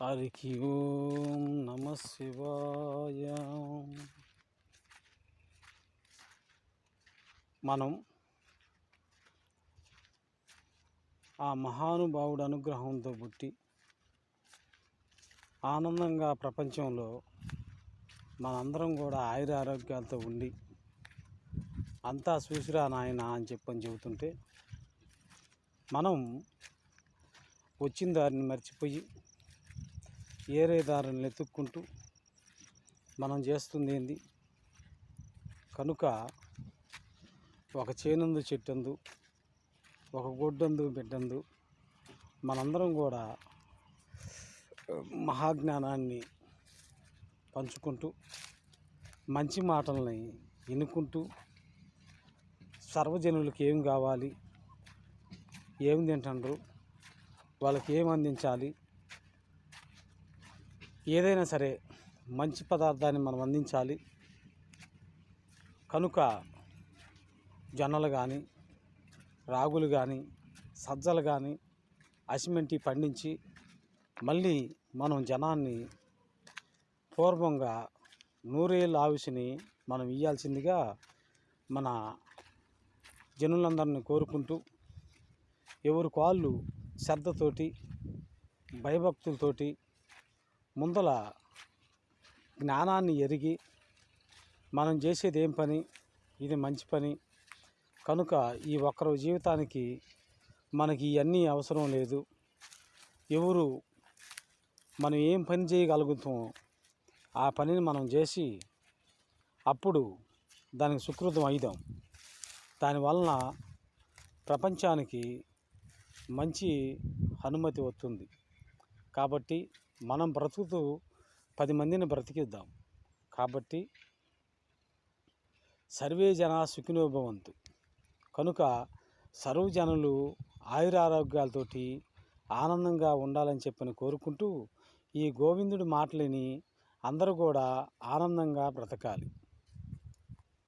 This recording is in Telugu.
హరికి ఓం నమ శివాయ. మనం ఆ మహానుభావుడు అనుగ్రహంతో పుట్టి ఆనందంగా ప్రపంచంలో మనందరం కూడా ఆయుర ఆరోగ్యాలతో ఉండి అంతా చూసిరా నాయన అని చెబుతుంటే మనం వచ్చిన దారిని మర్చిపోయి ఏరే దారిని వెతుక్కుంటూ మనం చేస్తుంది ఏంది? కనుక ఒక చేనందు చెట్టందు, ఒక గొడ్డందు బిడ్డందు మనందరం కూడా మహాజ్ఞానాన్ని పంచుకుంటూ మంచి మాటల్ని వినుకుంటూ సర్వజనులకు ఏం కావాలి, ఏం తింటారు, వాళ్ళకి ఏం అందించాలి, ఏదైనా సరే మంచి పదార్థాన్ని మనం అందించాలి. కనుక జొన్నలు కానీ, రాగులు కానీ, సజ్జలు కానీ అసిమెంటి పండించి మళ్ళీ మనం జనాన్ని పూర్వంగా నూరేళ్ళ ఆయుష్ని మనం ఇవ్వాల్సిందిగా మన జనులందరినీ కోరుకుంటూ ఎవరికి వాళ్ళు శ్రద్ధతోటి భయభక్తులతోటి ముందల జ్ఞానాన్ని ఎరిగి మనం చేసేది ఏం పని, ఇది మంచి పని, కనుక ఈ ఒక్కరు జీవితానికి మనకి ఇవన్నీ అవసరం లేదు. ఎవరు మనం ఏం పని చేయగలుగుతామో ఆ పనిని మనం చేసి అప్పుడు దానికి సుకృతం అయిదాం. దానివలన ప్రపంచానికి మంచి అనుమతి వస్తుంది. కాబట్టి మనం బ్రతుకుతూ 10 మందిని బ్రతికిద్దాం. కాబట్టి సర్వే జన సుఖినో భవంతు. కనుక సర్వజనులు ఆయురారోగ్యాలతోటి ఆనందంగా ఉండాలని చెప్పని కోరుకుంటూ ఈ గోవిందుడి మాటలని అందరూ కూడా ఆనందంగా బ్రతకాలి.